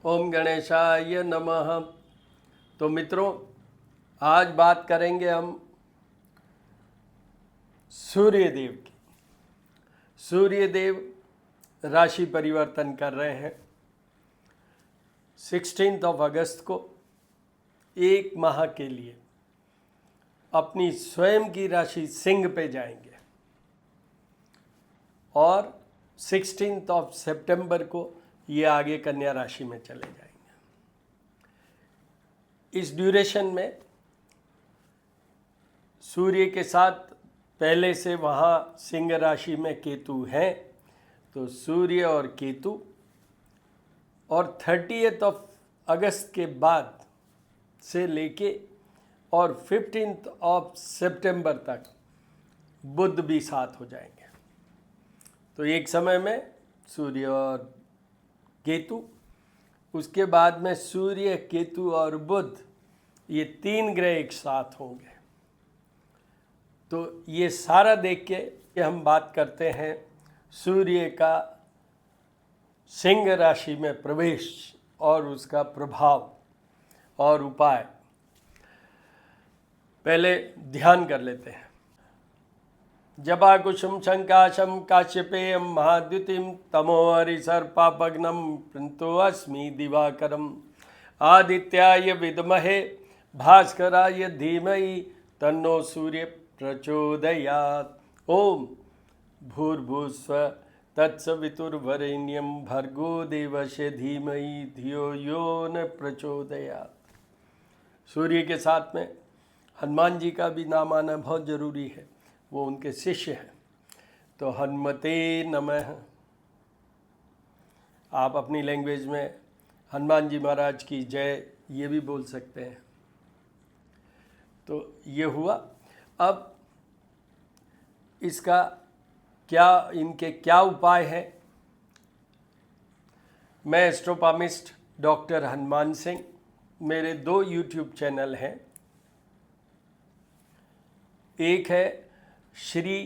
ओम गणेशाय नमः। तो मित्रों, आज बात करेंगे हम सूर्यदेव की। सूर्यदेव राशि परिवर्तन कर रहे हैं 16 अगस्त को। एक माह के लिए अपनी स्वयं की राशि सिंह पे जाएंगे और 16 सितंबर को ये आगे कन्या राशि में चले जाएंगे। इस ड्यूरेशन में सूर्य के साथ पहले से वहाँ सिंह राशि में केतु हैं, तो सूर्य और केतु, और 30 अगस्त के बाद से लेके और 15 सितंबर तक बुध भी साथ हो जाएंगे। तो एक समय में सूर्य और केतु, उसके बाद में सूर्य, केतु और बुध, ये 3 ग्रह एक साथ होंगे। तो ये सारा देख के हम बात करते हैं सूर्य का सिंह राशि में प्रवेश और उसका प्रभाव और उपाय। पहले ध्यान कर लेते हैं। जपाकुशुम शंकाशम काश्यपेयम महाद्युतिम तमोहरिसर्पापग्नम प्रणतोऽस्मि दिवाकरम आदित्याय विद्महे भास्कराय धीमहि तन्नो सूर्य प्रचोदयात्। ओम भूर्भुवस्सुवः तत्सवितुर्वरेण्यं भर्गो देवस्य धीमहि धियो यो न प्रचोदयात्। सूर्य के साथ में हनुमान जी का भी नाम आना बहुत जरूरी है, वो उनके शिष्य हैं। तो हनुमते नमः। आप अपनी लैंग्वेज में हनुमान जी महाराज की जय ये भी बोल सकते हैं। तो ये हुआ। अब इसका इनके क्या उपाय है। मैं एस्ट्रोपामिस्ट डॉक्टर हनुमान सिंह, मेरे 2 यूट्यूब चैनल हैं। एक है श्री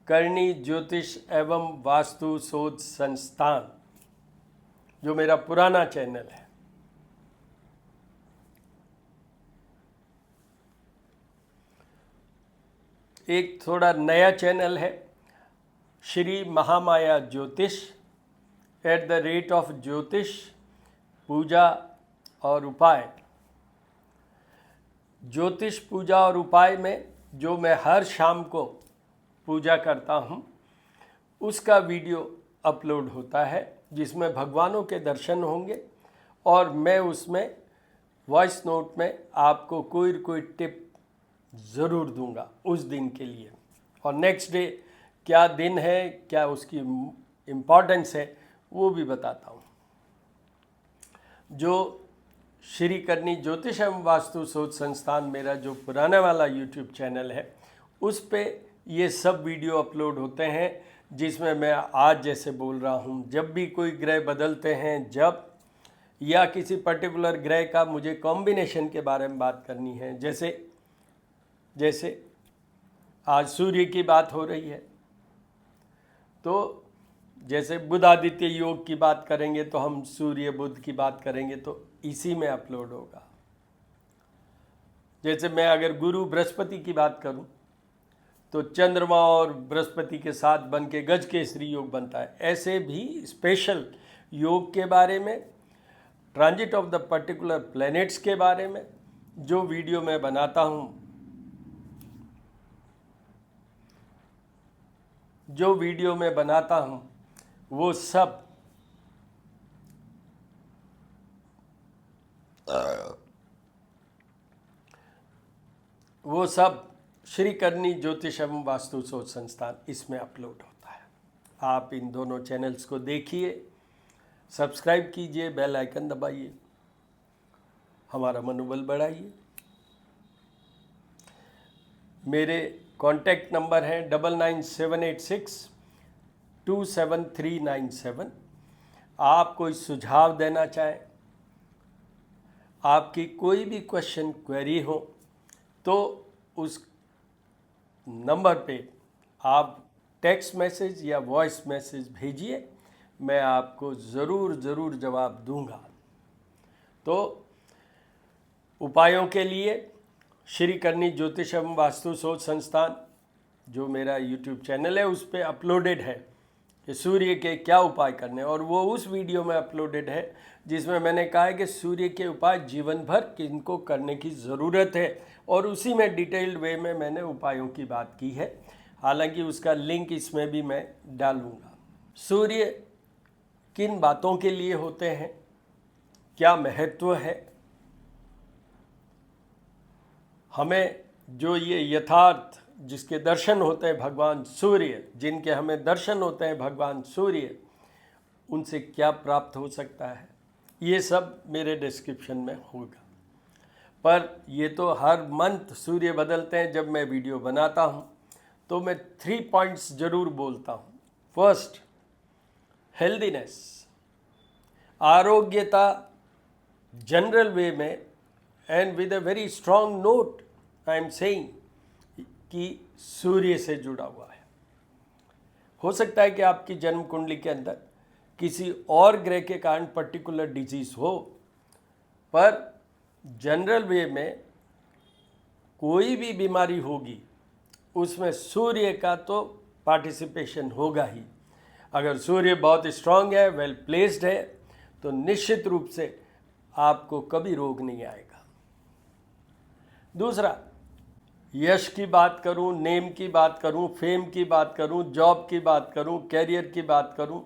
करणी ज्योतिष एवं वास्तु शोध संस्थान, जो मेरा पुराना चैनल है। एक थोड़ा नया चैनल है श्री महामाया ज्योतिष @ ज्योतिष पूजा और उपाय। ज्योतिष पूजा और उपाय में जो मैं हर शाम को पूजा करता हूँ, उसका वीडियो अपलोड होता है, जिसमें भगवानों के दर्शन होंगे और मैं उसमें वॉइस नोट में आपको कोई टिप ज़रूर दूंगा उस दिन के लिए। और नेक्स्ट डे क्या दिन है, क्या उसकी इम्पोर्टेंस है, वो भी बताता हूँ। जो श्री करणी ज्योतिष एवं वास्तु शोध संस्थान, मेरा जो पुराना वाला यूट्यूब चैनल है, उस पे ये सब वीडियो अपलोड होते हैं, जिसमें मैं आज जैसे बोल रहा हूँ, जब भी कोई ग्रह बदलते हैं, जब या किसी पर्टिकुलर ग्रह का मुझे कॉम्बिनेशन के बारे में बात करनी है, जैसे आज सूर्य की बात हो रही है, तो जैसे बुध आदित्य योग की बात करेंगे तो हम सूर्य बुध की बात करेंगे, तो इसी में अपलोड होगा। जैसे मैं अगर गुरु बृहस्पति की बात करूं, तो चंद्रमा और बृहस्पति के साथ बन के गज केसरी योग बनता है। ऐसे भी स्पेशल योग के बारे में, transit of the particular planets के बारे में जो वीडियो मैं बनाता हूं, वो सब श्री करणी ज्योतिष एवं वास्तु शोध संस्थान, इसमें अपलोड होता है। आप इन दोनों चैनल्स को देखिए, सब्सक्राइब कीजिए, बेल आइकन दबाइए, हमारा मनोबल बढ़ाइए। मेरे कॉन्टैक्ट नंबर है 9978627397। आप कोई सुझाव देना चाहें, आपकी कोई भी क्वेश्चन क्वेरी हो, तो उस नंबर पे आप टेक्स्ट मैसेज या वॉइस मैसेज भेजिए, मैं आपको ज़रूर जवाब दूंगा। तो उपायों के लिए श्री करनी ज्योतिष एवं वास्तु शोध संस्थान जो मेरा यूट्यूब चैनल है उस पर अपलोडेड है कि सूर्य के क्या उपाय करने, और वो उस वीडियो में अपलोडेड है जिसमें मैंने कहा है कि सूर्य के उपाय जीवन भर किनको करने की ज़रूरत है, और उसी में डिटेल्ड वे में मैंने उपायों की बात की है। हालांकि उसका लिंक इसमें भी मैं डालूँगा। सूर्य किन बातों के लिए होते हैं, क्या महत्व है, हमें जो ये यथार्थ जिसके दर्शन होते हैं भगवान सूर्य, जिनके हमें दर्शन होते हैं भगवान सूर्य, उनसे क्या प्राप्त हो सकता है, ये सब मेरे डिस्क्रिप्शन में होगा। पर ये तो हर मंथ सूर्य बदलते हैं। जब मैं वीडियो बनाता हूँ तो मैं 3 पॉइंट्स ज़रूर बोलता हूँ। फर्स्ट, हेल्दीनेस, आरोग्यता जनरल वे में, and with a very strong note I am saying कि सूर्य से जुड़ा हुआ है। हो सकता है कि आपकी जन्म कुंडली के अंदर किसी और ग्रह के कारण पर्टिकुलर डिजीज़ हो, पर जनरल वे में कोई भी बीमारी होगी उसमें सूर्य का तो पार्टिसिपेशन होगा ही। अगर सूर्य बहुत स्ट्रांग है, वेल प्लेस्ड है, तो निश्चित रूप से आपको कभी रोग नहीं आएगा। दूसरा, यश की बात करूं, नेम की बात करूं, फेम की बात करूं, जॉब की बात करूं, कैरियर की बात करूं,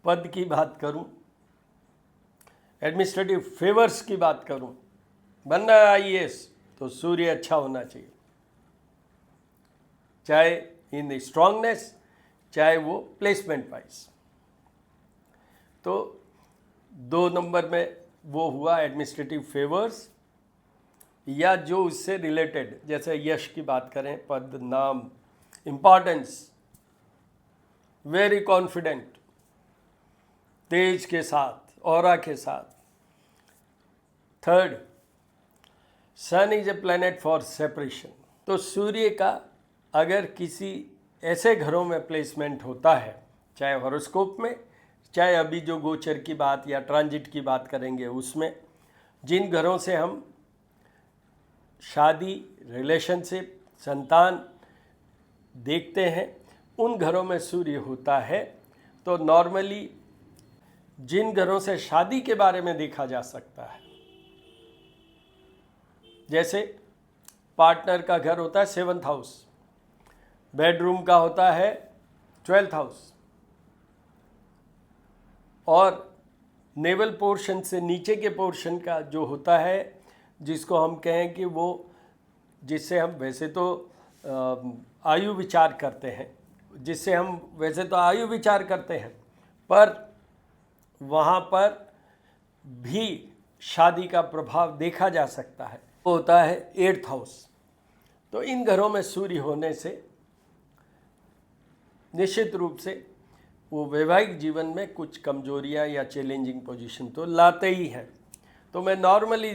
पद की बात करूं, एडमिनिस्ट्रेटिव फेवर्स की बात करूं, बनना है आईएएस, तो सूर्य अच्छा होना चाहिए, चाहे इन स्ट्रांगनेस चाहे वो प्लेसमेंट वाइज। तो 2 नंबर में वो हुआ एडमिनिस्ट्रेटिव फेवर्स, या जो उससे रिलेटेड, जैसे यश की बात करें, पद, नाम, इम्पॉर्टेंस, वेरी कॉन्फिडेंट, तेज के साथ, ऑरा के साथ। Third, sun is a planet for separation. तो सूर्य का अगर किसी ऐसे घरों में प्लेसमेंट होता है, चाहे हॉरोस्कोप में, चाहे अभी जो गोचर की बात या ट्रांजिट की बात करेंगे उसमें, जिन घरों से हम शादी, रिलेशनशिप, संतान देखते हैं, उन घरों में सूर्य होता है, तो नॉर्मली जिन घरों से शादी के बारे में देखा जा सकता है, जैसे पार्टनर का घर होता है 7th हाउस, बेडरूम का होता है 12th हाउस, और नेवल पोर्शन से नीचे के पोर्शन का जो होता है, जिसको हम कहें कि वो, जिससे हम वैसे तो आयु विचार करते हैं, पर वहाँ पर भी शादी का प्रभाव देखा जा सकता है, वो होता है 8th हाउस। तो इन घरों में सूर्य होने से निश्चित रूप से वो वैवाहिक जीवन में कुछ कमजोरियां या चैलेंजिंग पोजीशन तो लाते ही हैं। तो मैं नॉर्मली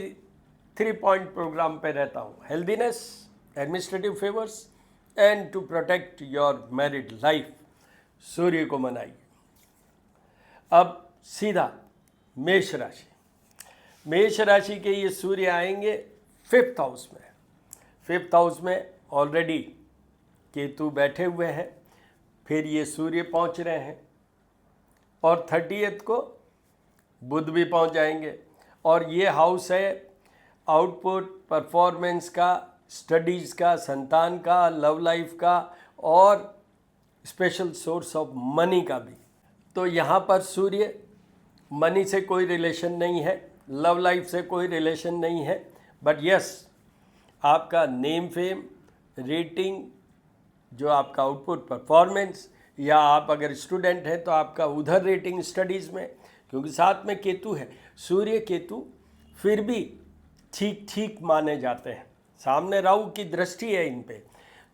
3 पॉइंट प्रोग्राम पे रहता हूँ: healthiness, administrative favours, and to protect your married life. Surya को मनाइए। अब सीधा मेष राशि। मेष राशि के ये सूर्य आएंगे 5th हाउस में। 5th हाउस में ऑलरेडी केतु बैठे हुए हैं, फिर ये सूर्य पहुंच रहे हैं, और 30th को बुध भी पहुंच जाएंगे। और ये हाउस है आउटपुट, परफॉर्मेंस का, स्टडीज़ का, संतान का, लव लाइफ का, और स्पेशल सोर्स ऑफ मनी का भी। तो यहाँ पर सूर्य, मनी से कोई रिलेशन नहीं है, लव लाइफ से कोई रिलेशन नहीं है, बट यस, आपका नेम, फेम, रेटिंग, जो आपका आउटपुट, परफॉर्मेंस, या आप अगर स्टूडेंट हैं तो आपका उधर रेटिंग स्टडीज़ में, क्योंकि साथ में केतु है। सूर्य केतु फिर भी ठीक ठीक माने जाते हैं, सामने राहु की दृष्टि है इन पे,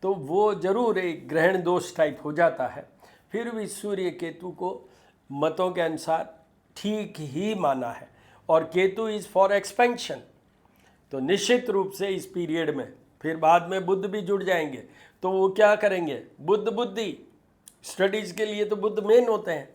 तो वो जरूर एक ग्रहण दोष टाइप हो जाता है, फिर भी सूर्य केतु को मतों के अनुसार ठीक ही माना है। और केतु इज़ फॉर एक्सपेंशन, तो निश्चित रूप से इस पीरियड में फिर बाद में बुध भी जुड़ जाएंगे, तो वो क्या करेंगे, बुद्धि, स्टडीज़ के लिए तो बुध मेन होते हैं,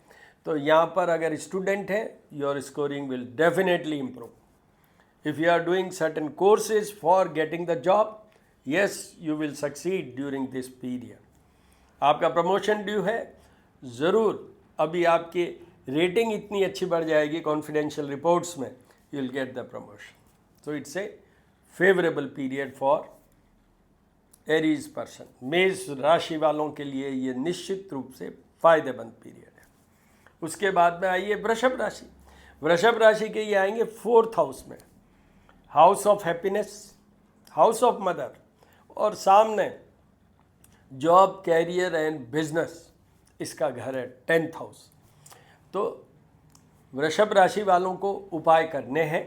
तो यहाँ पर अगर स्टूडेंट है, your scoring will definitely improve. If you are doing certain courses for getting the job, yes you will succeed during this period. आपका प्रमोशन ड्यू है, ज़रूर अभी आपकी रेटिंग इतनी अच्छी बढ़ जाएगी कॉन्फिडेंशियल रिपोर्ट्स में, you will get the promotion. So it's a favourable period for Aries person. मेष राशि वालों के लिए ये निश्चित रूप से फायदेमंद पीरियड है। उसके बाद में आइए वृषभ राशि। वृषभ राशि के ये आएंगे 4th हाउस में, house of happiness, house of mother, और सामने जॉब, कैरियर एंड बिजनेस, इसका घर है 10th हाउस। तो वृषभ राशि वालों को उपाय करने हैं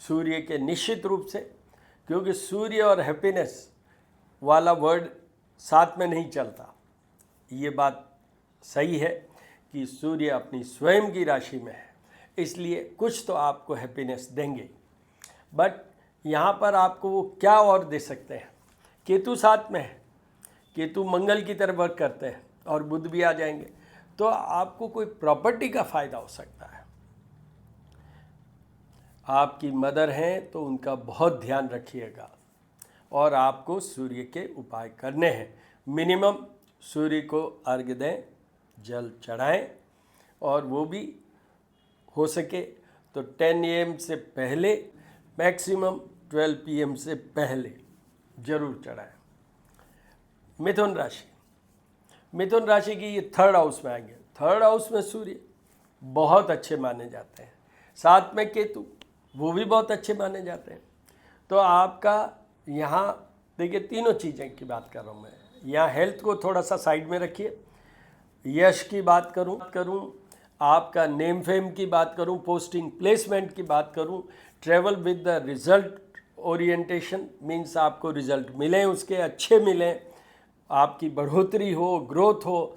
सूर्य के निश्चित रूप से, क्योंकि सूर्य और हैप्पीनेस वाला वर्ड साथ में नहीं चलता। ये बात सही है कि सूर्य अपनी स्वयं की राशि में है, इसलिए कुछ तो आपको हैप्पीनेस देंगे, बट यहाँ पर आपको वो क्या और दे सकते हैं। केतु साथ में है, केतु मंगल की तरफ वर्क करते हैं, और बुध भी आ जाएंगे, तो आपको कोई प्रॉपर्टी का फ़ायदा हो सकता है। आपकी मदर हैं तो उनका बहुत ध्यान रखिएगा, और आपको सूर्य के उपाय करने हैं। मिनिमम सूर्य को अर्घ्य दें, जल चढ़ाएं, और वो भी हो सके तो 10 AM से पहले, मैक्सिमम 12 PM से पहले जरूर चढ़ाएं। मिथुन राशि, मिथुन राशि की ये 3rd हाउस में आएंगे। 3rd हाउस में सूर्य बहुत अच्छे माने जाते हैं, साथ में केतु, वो भी बहुत अच्छे माने जाते हैं। तो आपका यहाँ देखिए, तीनों चीज़ें की बात कर रहा हूँ मैं। यहाँ हेल्थ को थोड़ा सा साइड में रखिए, यश की बात करूँ, आपका नेम फेम की बात करूँ, पोस्टिंग प्लेसमेंट की बात करूँ, travel with the result orientation, means आपको रिजल्ट मिलें, उसके अच्छे मिलें, आपकी बढ़ोतरी हो, ग्रोथ हो,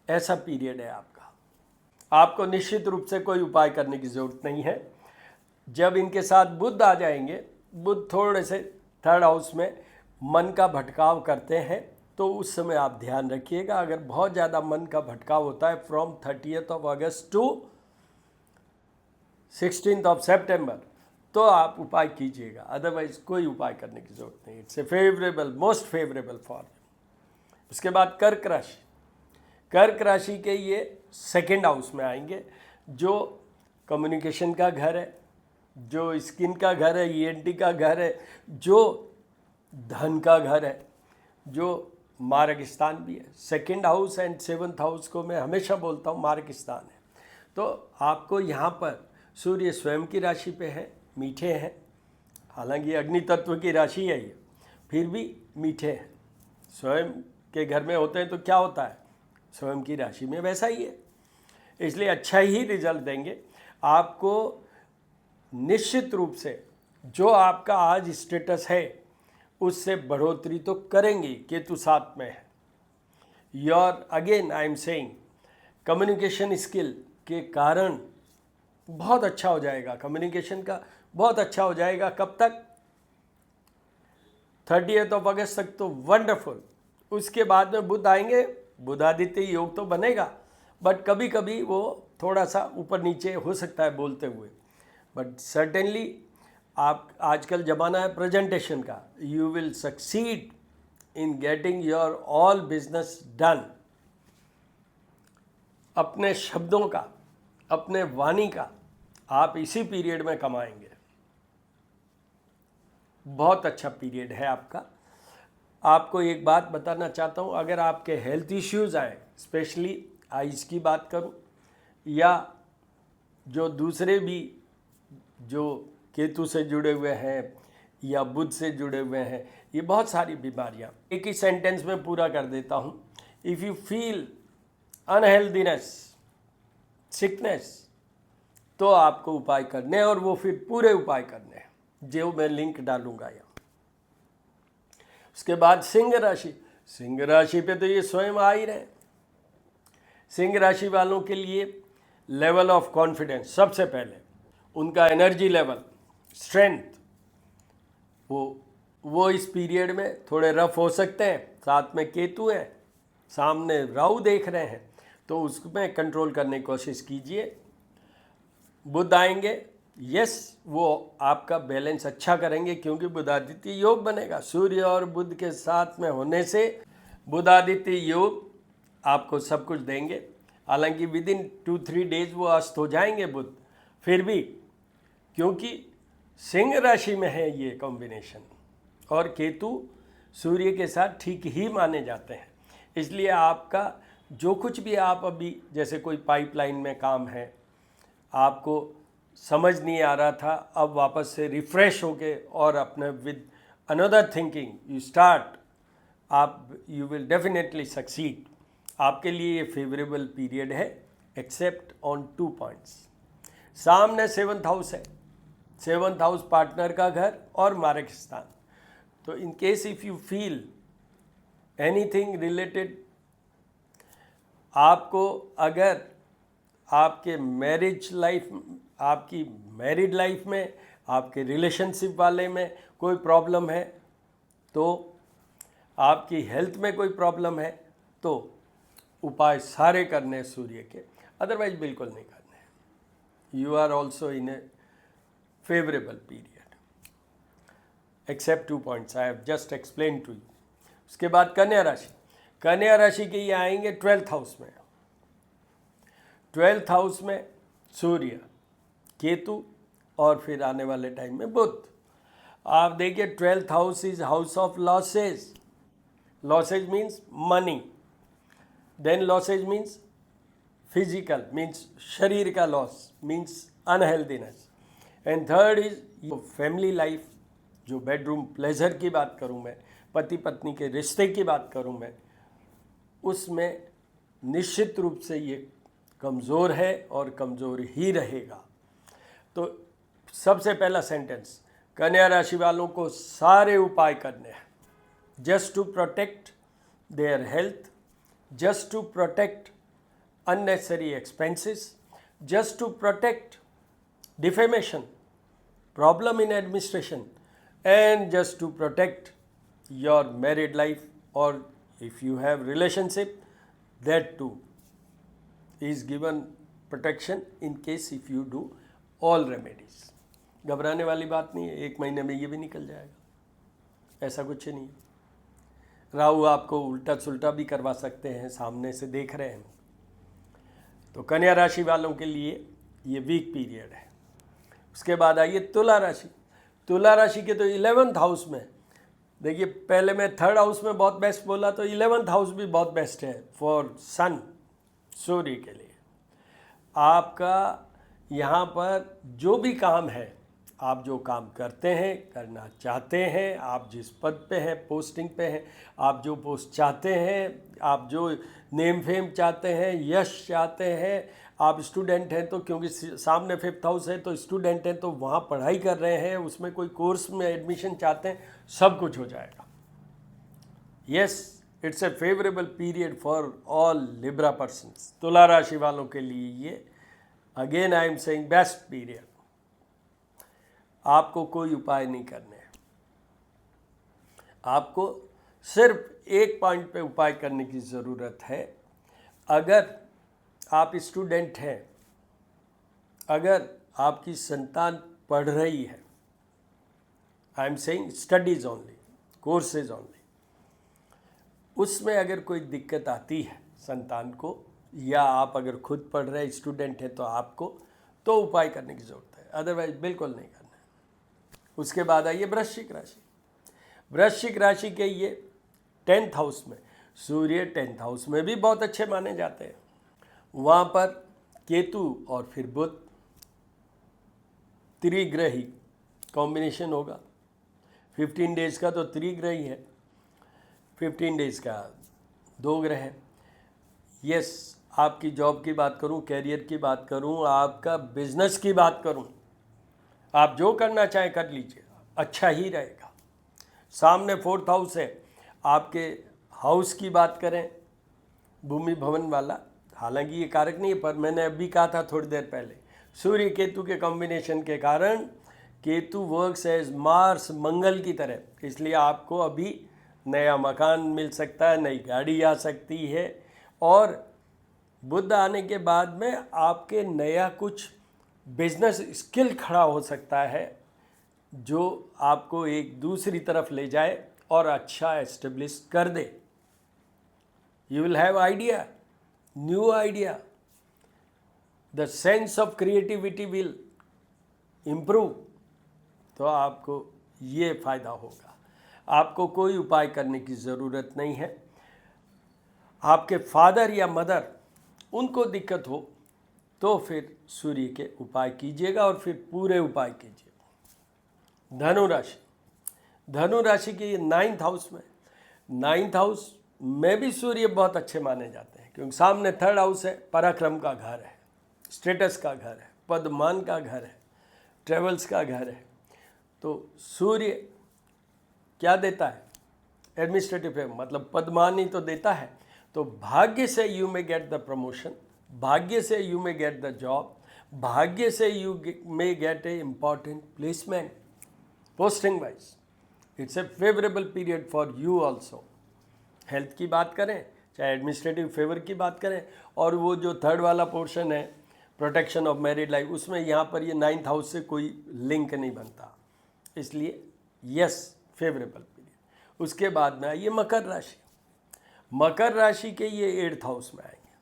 ऐसा पीरियड है आपका। आपको निश्चित रूप से कोई उपाय करने की ज़रूरत नहीं है। जब इनके साथ बुध आ जाएंगे, बुध थोड़े से 3rd हाउस में मन का भटकाव करते हैं, तो उस समय आप ध्यान रखिएगा। अगर बहुत ज़्यादा मन का भटकाव होता है from 30th of August to 16th of September, तो आप उपाय कीजिएगा, अदरवाइज कोई उपाय करने की ज़रूरत नहीं। It's a favourable, most favourable for. उसके बाद कर्क राशि, कर्क राशि के ये 2nd हाउस में आएंगे, जो कम्युनिकेशन का घर है, जो स्किन का घर है, ENT का घर है, जो धन का घर है, जो मार्ग स्थान भी है। 2nd house and 7th house को मैं हमेशा बोलता हूँ मार्ग स्थान है। तो आपको यहाँ पर सूर्य स्वयं की राशि पे है, मीठे हैं, हालांकि अग्नि तत्व की राशि है ये, फिर भी मीठे हैं। स्वयं के घर में होते हैं तो क्या होता है, स्वयं की राशि में वैसा ही है, इसलिए अच्छा ही रिजल्ट देंगे आपको। निश्चित रूप से जो आपका आज स्टेटस है उससे बढ़ोतरी तो करेंगे, केतु साथ में है। Your again I am saying, communication skill के कारण बहुत अच्छा हो जाएगा, कम्युनिकेशन का बहुत अच्छा हो जाएगा। कब तक? 30th of August तक तो वंडरफुल। उसके बाद में बुध आएंगे, बुधादित्य योग तो बनेगा, बट कभी कभी वो थोड़ा सा ऊपर नीचे हो सकता है बोलते हुए, बट सर्टेनली आप आजकल ज़माना है प्रेजेंटेशन का, you will succeed in getting your all business done. अपने शब्दों का, अपने वाणी का आप इसी पीरियड में कमाएंगे। बहुत अच्छा पीरियड है आपका। आपको एक बात बताना चाहता हूँ, अगर आपके हेल्थ इश्यूज़ आए, स्पेशली आइज़ की बात करूँ, या जो दूसरे भी जो केतु से जुड़े हुए हैं या बुध से जुड़े हुए हैं, ये बहुत सारी बीमारियाँ, एक ही सेंटेंस में पूरा कर देता हूँ। इफ़ यू फील अनहेल्दीनेस, सिकनेस, तो आपको उपाय करने हैं, और वो फिर पूरे उपाय करने हैं, जो मैं लिंक डालूंगा यहाँ। उसके बाद सिंह राशि, सिंह राशि पे तो ये स्वयं आ ही रहे। सिंह राशि वालों के लिए लेवल ऑफ कॉन्फिडेंस, सबसे पहले उनका एनर्जी लेवल, स्ट्रेंथ, वो इस पीरियड में थोड़े रफ हो सकते हैं। साथ में केतु है, सामने राहु देख रहे हैं, तो उसमें कंट्रोल करने की कोशिश कीजिए। बुध आएंगे, यस, वो आपका बैलेंस अच्छा करेंगे क्योंकि बुधादित्य योग बनेगा। सूर्य और बुध के साथ में होने से बुधादित्य योग आपको सब कुछ देंगे। हालांकि विद इन 2-3 डेज वो अस्त हो जाएंगे बुध, फिर भी क्योंकि सिंह राशि में है ये कॉम्बिनेशन और केतु सूर्य के साथ ठीक ही माने जाते हैं, इसलिए आपका जो कुछ भी आप अभी जैसे कोई पाइपलाइन में काम है, आपको समझ नहीं आ रहा था, अब वापस से रिफ्रेश होके और अपने with another thinking you start, आप यू विल डेफिनेटली सक्सीड। आपके लिए ये फेवरेबल पीरियड है एक्सेप्ट ऑन 2 पॉइंट्स। सामने 7th हाउस है, 7th हाउस पार्टनर का घर और मारक स्थान। तो in case if you feel anything related, आपको अगर आपके मैरिज लाइफ, आपकी मैरिड लाइफ में, आपके रिलेशनशिप वाले में कोई प्रॉब्लम है, तो आपकी हेल्थ में कोई प्रॉब्लम है, तो उपाय सारे करने हैं सूर्य के, अदरवाइज बिल्कुल नहीं करने हैं। You are also in a favourable period except 2 points I have just explain to you. उसके बाद कन्या राशि, कन्या राशि के ये आएंगे 12th हाउस में। 12th हाउस में सूर्य, केतु और फिर आने वाले टाइम में बुध। आप देखिए 12th house is house of losses. Losses means money, then losses means physical, means शरीर का loss, means unhealthiness, and third is family life. जो बेडरूम प्लेजर की बात करूं मैं, पति पत्नी के रिश्ते की बात करूं मैं, उसमें निश्चित रूप से ये कमज़ोर है और कमज़ोर ही रहेगा। तो सबसे पहला सेंटेंस, कन्या राशि वालों को सारे उपाय करने हैं just to protect their health, just to protect unnecessary expenses, just to protect defamation, problem in administration, and just to protect your married life, or if you have relationship, that too is given protection in case if you do all remedies. घबराने वाली बात नहीं है, 1 महीने में ये भी निकल जाएगा, ऐसा कुछ नहीं है। राहु आपको उल्टा सुल्टा भी करवा सकते हैं, सामने से देख रहे हैं। तो कन्या राशि वालों के लिए ये वीक पीरियड है। उसके बाद आइए तुला राशि। तुला राशि के तो 11th हाउस में, देखिए पहले मैं 3rd हाउस में बहुत बेस्ट बोला, तो 11th हाउस भी बहुत बेस्ट है फॉर सन, सूर्य के लिए। आपका यहाँ पर जो भी काम है, आप जो काम करते हैं, करना चाहते हैं, आप जिस पद पे हैं, पोस्टिंग पे हैं, आप जो पोस्ट चाहते हैं, आप जो नेम फेम चाहते हैं, यश चाहते हैं, आप स्टूडेंट हैं तो क्योंकि सामने 5th हाउस है तो स्टूडेंट हैं तो वहाँ पढ़ाई कर रहे हैं, उसमें कोई कोर्स में एडमिशन चाहते हैं, सब कुछ हो जाएगा। Yes, it's a favourable period for all Libra persons. तुला राशि वालों के लिए ये again I am saying best period. आपको कोई उपाय नहीं करने हैं, आपको सिर्फ एक पॉइंट पे उपाय करने की ज़रूरत है। अगर आप स्टूडेंट हैं, अगर आपकी संतान पढ़ रही है, I am saying studies only, courses only, उसमें अगर कोई दिक्कत आती है संतान को, या आप अगर खुद पढ़ रहे स्टूडेंट हैं तो आपको तो उपाय करने की ज़रूरत है, अदरवाइज बिल्कुल नहीं करना है। उसके बाद आइए वृश्चिक राशि। वृश्चिक राशि के ये 10th हाउस में, सूर्य 10th हाउस में भी बहुत अच्छे माने जाते हैं। वहाँ पर केतु और फिर बुध, त्रिग्रही कॉम्बिनेशन होगा। 15 डेज का तो त्रिग्रही है, 15 डेज का 2 ग्रह है। यस, आपकी जॉब की बात करूं, कैरियर की बात करूं, आपका बिजनेस की बात करूं, आप जो करना चाहें कर लीजिए, अच्छा ही रहेगा। सामने 4th हाउस है, आपके हाउस की बात करें, भूमि भवन वाला, हालांकि ये कारक नहीं है, पर मैंने अभी कहा था थोड़ी देर पहले, सूर्य केतु के कॉम्बिनेशन के कारण केतु वर्क्स एज मार्स, मंगल की तरह, इसलिए आपको अभी नया मकान मिल सकता है, नई गाड़ी आ सकती है, और बुध आने के बाद में आपके नया कुछ बिजनेस स्किल खड़ा हो सकता है जो आपको एक दूसरी तरफ ले जाए और अच्छा एस्टेब्लिश कर दे। You will have idea, new idea, the sense of creativity will improve. तो आपको ये फ़ायदा होगा। आपको कोई उपाय करने की ज़रूरत नहीं है। आपके फादर या मदर उनको दिक्कत हो तो फिर सूर्य के उपाय कीजिएगा और फिर पूरे उपाय कीजिएगा। धनु राशि, धनु राशि के ये 9th हाउस में, 9th हाउस में भी सूर्य बहुत अच्छे माने जाते हैं क्योंकि सामने 3rd हाउस है, पराक्रम का घर है, स्टेटस का घर है, पदमान का घर है, ट्रेवल्स का घर है। तो सूर्य क्या देता है? एडमिनिस्ट्रेटिव फेवर, मतलब पदमान ही तो देता है। तो भाग्य से you may gate the promotion, भाग्य से you may get the job, भाग्य से you may gate A important placement posting wise. It's a favourable period for you also. Health की बात करें, चाहे एडमिनिस्ट्रेटिव फेवर की बात करें, और वो जो 3rd वाला पोर्शन है प्रोटेक्शन ऑफ मैरिड लाइफ, उसमें यहाँ पर ये 9th हाउस से कोई लिंक नहीं बनता, इसलिए यस फेवरेबल पीरियड। उसके बाद में आइए मकर राशि। मकर राशि के ये 8th हाउस में आएंगे।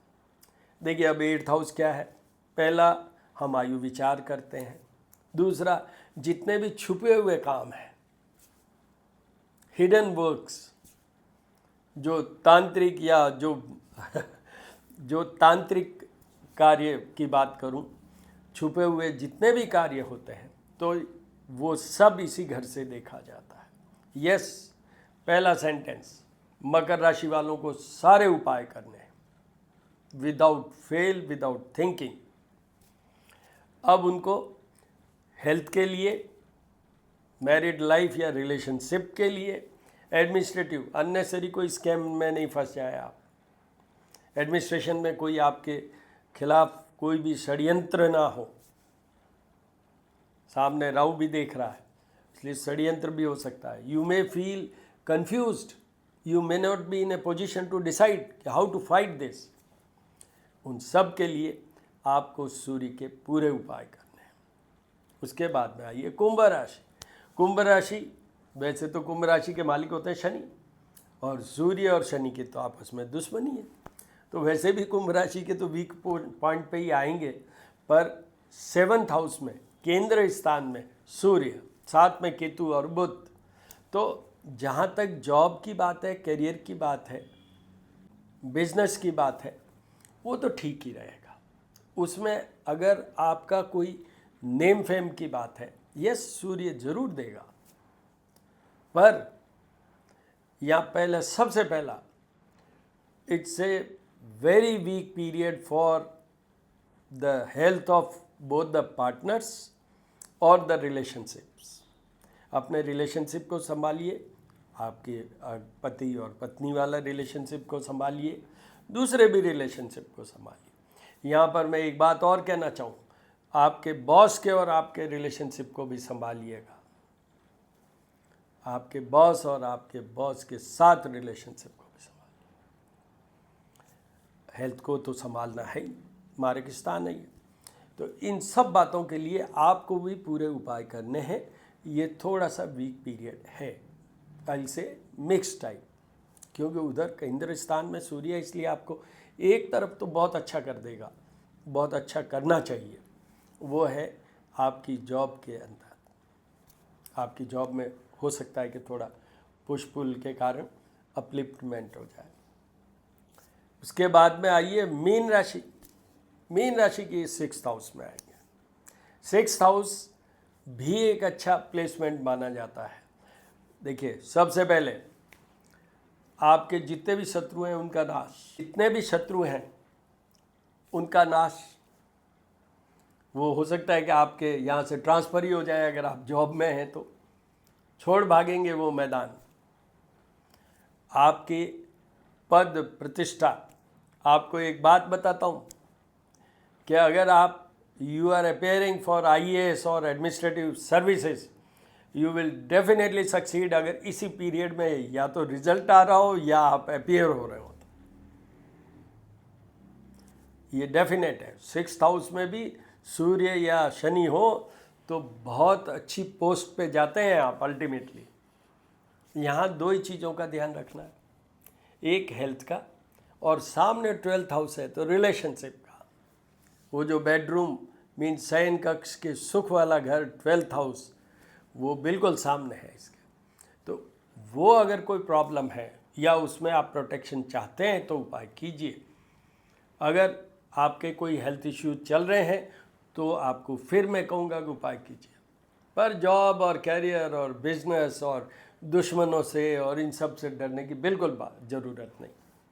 देखिए अब 8th हाउस क्या है? पहला, हम आयु विचार करते हैं। दूसरा, जितने भी छुपे हुए काम हैं, हिडन वर्क्स, जो तांत्रिक या जो तांत्रिक कार्य की बात करूं, छुपे हुए जितने भी कार्य होते हैं तो वो सब इसी घर से देखा जाता है। यस, पहला सेंटेंस, मकर राशि वालों को सारे उपाय करने हैं विदाउट फेल, विदाउट थिंकिंग। अब उनको हेल्थ के लिए, मैरिड लाइफ या रिलेशनशिप के लिए, एडमिनिस्ट्रेटिव, अननेसरी कोई स्कैम में नहीं फंस जाए आप, एडमिनिस्ट्रेशन में कोई आपके खिलाफ कोई भी षड्यंत्र ना हो। सामने राहु भी देख रहा है, इसलिए षड्यंत्र भी हो सकता है। You may feel confused, you may not be in a position to decide how to fight this. उन सब के लिए आपको सूर्य के पूरे उपाय करने हैं। उसके बाद में आइए कुंभ राशि। कुंभ राशि, वैसे तो कुंभ राशि के मालिक होते हैं शनि, और सूर्य और शनि की तो आपस में दुश्मनी है, तो वैसे भी कुंभ राशि के तो वीक पॉइंट पे ही आएंगे। पर 7th हाउस में, केंद्र स्थान में सूर्य, साथ में केतु और बुध, तो जहाँ तक जॉब की बात है, करियर की बात है, बिजनेस की बात है, वो तो ठीक ही रहेगा। उसमें अगर आपका कोई नेम फेम की बात है, यस सूर्य जरूर देगा। पर यहाँ पहले, सबसे पहला, it's a very weak period for the health of both the partners और द रिलेशनशिप्स। अपने रिलेशनशिप को संभालिए, आपके पति और पत्नी वाला रिलेशनशिप को संभालिए, दूसरे भी रिलेशनशिप को संभालिए। यहाँ पर मैं एक बात और कहना चाहूँ, आपके बॉस के और आपके रिलेशनशिप को भी संभालिएगा। आपके बॉस और आपके बॉस के साथ रिलेशनशिप को भी संभालिए। हेल्थ को तो संभालना है ही, मार्ग स्थान है। तो इन सब बातों के लिए आपको भी पूरे उपाय करने हैं। ये थोड़ा सा वीक पीरियड है, कल से मिक्स टाइप, क्योंकि उधर केंद्र स्थान में सूर्य है, इसलिए आपको एक तरफ तो बहुत अच्छा कर देगा, बहुत अच्छा करना चाहिए, वो है आपकी जॉब के अंदर। आपकी जॉब में हो सकता है कि थोड़ा पुश पुल के कारण अपलिफ्टमेंट हो जाए। उसके बाद में आइए मीन राशि। मीन राशि की 6th हाउस में आएंगे। 6th हाउस भी एक अच्छा प्लेसमेंट माना जाता है। देखिए, सबसे पहले आपके जितने भी शत्रु हैं उनका नाश, जितने भी शत्रु हैं उनका नाश। वो हो सकता है कि आपके यहाँ से ट्रांसफ़र ही हो जाए, अगर आप जॉब में हैं तो छोड़ भागेंगे वो मैदान। आपकी पद प्रतिष्ठा, आपको एक बात बताता हूँ कि अगर आप you are appearing for IAS और administrative services, you will definitely succeed अगर इसी पीरियड में या तो रिजल्ट आ रहा हो या आप अपेयर हो रहे हो। ये डेफिनेट है। 6th हाउस में भी सूर्य या शनि हो तो बहुत अच्छी पोस्ट पे जाते हैं आप अल्टीमेटली। यहाँ 2 ही चीज़ों का ध्यान रखना है, एक हेल्थ का और सामने 12th हाउस है तो रिलेशनशिप का। वो जो बेडरूम मीन्स शयन कक्ष के सुख वाला घर 12th हाउस वो बिल्कुल सामने है इसके। तो वो अगर कोई प्रॉब्लम है या उसमें आप प्रोटेक्शन चाहते हैं तो उपाय कीजिए। अगर आपके कोई हेल्थ इश्यूज चल रहे हैं तो आपको फिर मैं कहूँगा कि उपाय कीजिए। पर जॉब और कैरियर और बिजनेस और दुश्मनों से और इन सब से डरने की बिल्कुल ज़रूरत नहीं।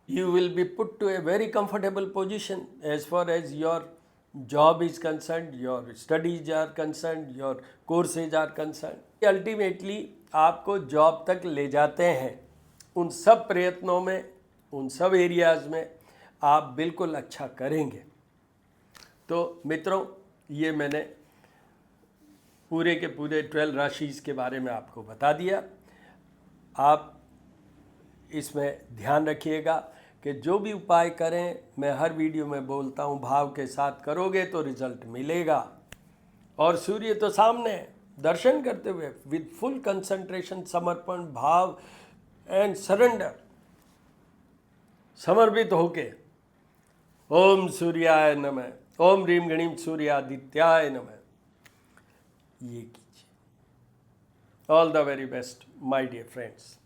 You will be put to a very comfortable position as far as your job is concerned, your studies are concerned, your courses are concerned. Ultimately आपको जॉब तक ले जाते हैं। उन सब प्रयत्नों में, उन सब एरियाज़ में आप बिल्कुल अच्छा करेंगे। तो मित्रों, ये मैंने पूरे के पूरे 12 राशिज़ के बारे में आपको बता दिया। आप इसमें ध्यान रखिएगा कि जो भी उपाय करें, मैं हर वीडियो में बोलता हूँ, भाव के साथ करोगे तो रिजल्ट मिलेगा। और सूर्य तो सामने है, दर्शन करते हुए विद फुल कंसंट्रेशन, समर्पण भाव एंड सरेंडर, समर्पित होके ओम सूर्याय नमः, ओम ह्रीम गणिम सूर्यादित्याय नमः, ये कीजिए। All the very best my dear friends.